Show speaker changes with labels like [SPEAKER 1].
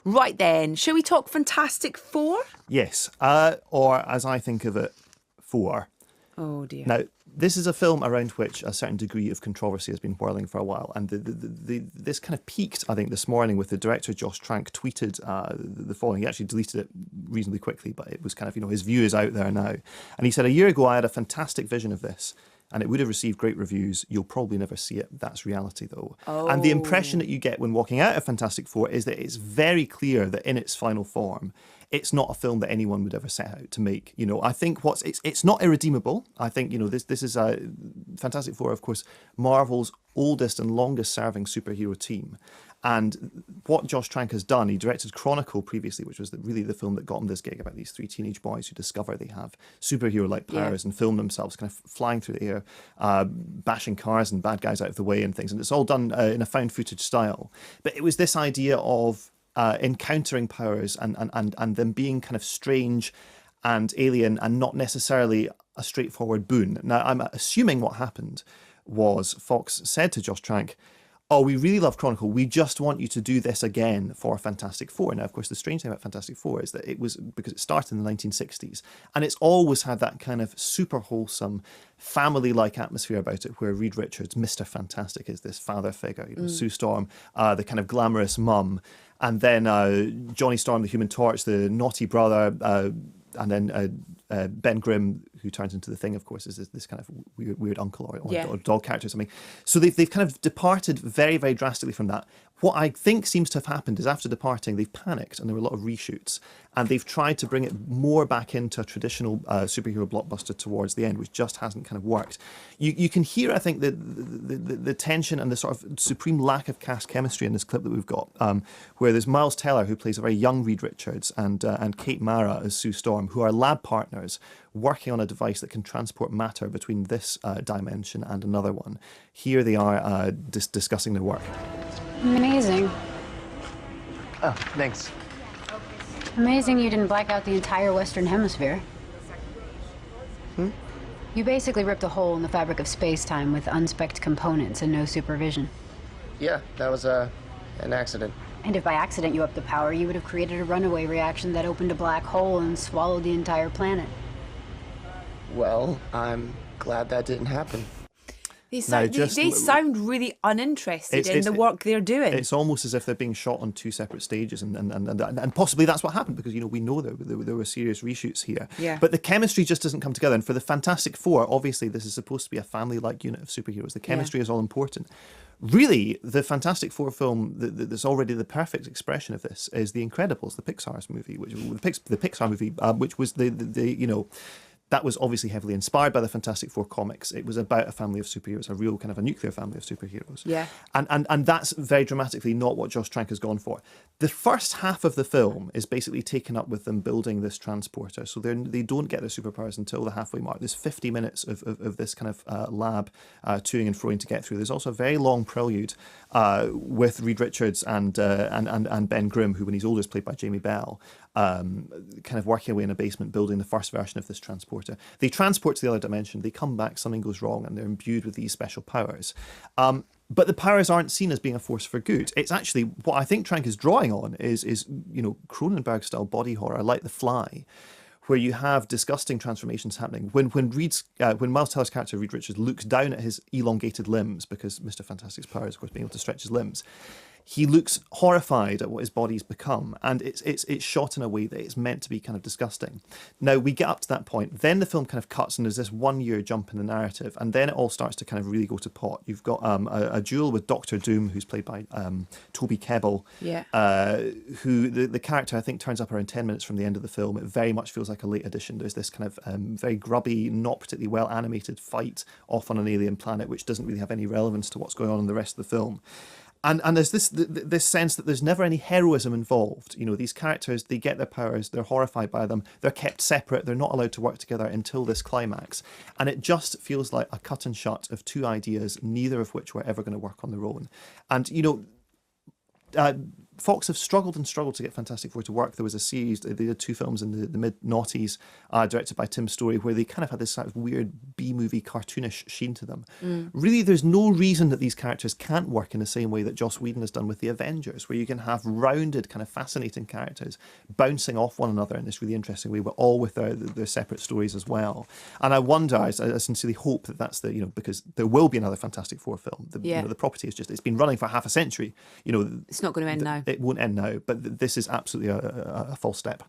[SPEAKER 1] Right then, shall we talk Fantastic Four?
[SPEAKER 2] Yes, or as I think of it, 4.
[SPEAKER 1] Oh dear.
[SPEAKER 2] Now, this is a film around which a certain degree of controversy has been whirling for a while, and this kind of peaked, I think, this morning with the director Josh Trank tweeted the following. He actually deleted it reasonably quickly, but it was kind of, his view is out there now. And he said, "A year ago I had a fantastic vision of this, and it would have received great reviews. You'll probably never see it. That's reality, though."
[SPEAKER 1] Oh.
[SPEAKER 2] And the impression that you get when walking out of Fantastic Four is that it's very clear that in its final form, it's not a film that anyone would ever set out to make. I think it's not irredeemable. I think this is a Fantastic Four, of course, Marvel's oldest and longest serving superhero team. And what Josh Trank has done, he directed Chronicle previously, which was really the film that got him this gig about these 3 teenage boys who discover they have superhero-like powers and film themselves kind of flying through the air, bashing cars and bad guys out of the way and things. And it's all done in a found footage style. But it was this idea of encountering powers and them being kind of strange and alien and not necessarily a straightforward boon. Now, I'm assuming what happened was Fox said to Josh Trank, "Oh, we really love Chronicle. We just want you to do this again for Fantastic Four." Now, of course, the strange thing about Fantastic Four is that it was because it started in the 1960s, and it's always had that kind of super wholesome, family-like atmosphere about it, where Reed Richards, Mr. Fantastic, is this father figure. Sue Storm, the kind of glamorous mum, and then Johnny Storm, the Human Torch, the naughty brother, and then Ben Grimm, who turns into the Thing, of course, is this kind of weird uncle or dog character or something. So they've kind of departed very, very drastically from that. What I think seems to have happened is after departing, they've panicked, and there were a lot of reshoots, and they've tried to bring it more back into a traditional superhero blockbuster towards the end, which just hasn't kind of worked. You can hear, I think, the tension and the sort of supreme lack of cast chemistry in this clip that we've got, where there's Miles Teller, who plays a very young Reed Richards, and Kate Mara as Sue Storm, who are lab partners working on a device that can transport matter between this dimension and another one. Here they are discussing their work.
[SPEAKER 3] Amazing.
[SPEAKER 4] Oh, thanks.
[SPEAKER 3] Amazing you didn't black out the entire Western Hemisphere. You basically ripped a hole in the fabric of space-time with unspec'd components and no supervision.
[SPEAKER 4] Yeah, that was an accident.
[SPEAKER 3] And if by accident you upped the power, you would have created a runaway reaction that opened a black hole and swallowed the entire planet.
[SPEAKER 4] Well, I'm glad that didn't happen.
[SPEAKER 1] They sound really uninterested in the work they're doing.
[SPEAKER 2] It's almost as if they're being shot on 2 separate stages, and possibly that's what happened, because we know there were serious reshoots here.
[SPEAKER 1] Yeah.
[SPEAKER 2] But the chemistry just doesn't come together. And for the Fantastic Four, obviously this is supposed to be a family-like unit of superheroes. The chemistry is all important. Really, the Fantastic Four film that's already the perfect expression of this is The Incredibles, the Pixar's movie, the Pixar movie, which was that was obviously heavily inspired by the Fantastic Four comics. It was about a family of superheroes, a real kind of a nuclear family of superheroes.
[SPEAKER 1] Yeah.
[SPEAKER 2] And that's very dramatically not what Josh Trank has gone for. The first half of the film is basically taken up with them building this transporter. So they don't get their superpowers until the halfway mark. There's 50 minutes of this kind of lab toing and froing to get through. There's also a very long prelude with Reed Richards and Ben Grimm, who when he's older is played by Jamie Bell, kind of working away in a basement building the first version of this transporter. They transport to the other dimension, they come back, something goes wrong, and they're imbued with these special powers. But the powers aren't seen as being a force for good. It's actually, what I think Trank is drawing on is Cronenberg-style body horror, like The Fly, where you have disgusting transformations happening. When Miles Teller's character, Reed Richards, looks down at his elongated limbs, because Mr. Fantastic's power is, of course, being able to stretch his limbs, he looks horrified at what his body's become, and it's shot in a way that it's meant to be kind of disgusting. Now, we get up to that point, then the film kind of cuts, and there's this 1 year jump in the narrative, and then it all starts to kind of really go to pot. You've got a duel with Doctor Doom, who's played by Toby Kebbell, who the character, I think, turns up around 10 minutes from the end of the film. It very much feels like a late addition. There's this kind of very grubby, not particularly well animated fight off on an alien planet, which doesn't really have any relevance to what's going on in the rest of the film. And there's this sense that there's never any heroism involved. These characters, they get their powers, they're horrified by them, they're kept separate, they're not allowed to work together until this climax. And it just feels like a cut and shut of 2 ideas, neither of which were ever going to work on their own. And, Fox have struggled to get Fantastic Four to work. There was a series, they did 2 films in the mid-noughties, directed by Tim Story, where they kind of had this sort of weird B-movie cartoonish sheen to them. Really, there's no reason that these characters can't work in the same way that Joss Whedon has done with the Avengers, where you can have rounded, kind of fascinating characters bouncing off one another in this really interesting way, but all with their separate stories as well. And I wonder, I sincerely hope that that's because there will be another Fantastic Four film. The property is just, it's been running for half a century.
[SPEAKER 1] It's not going to end now.
[SPEAKER 2] It won't end now, but this is absolutely a false step.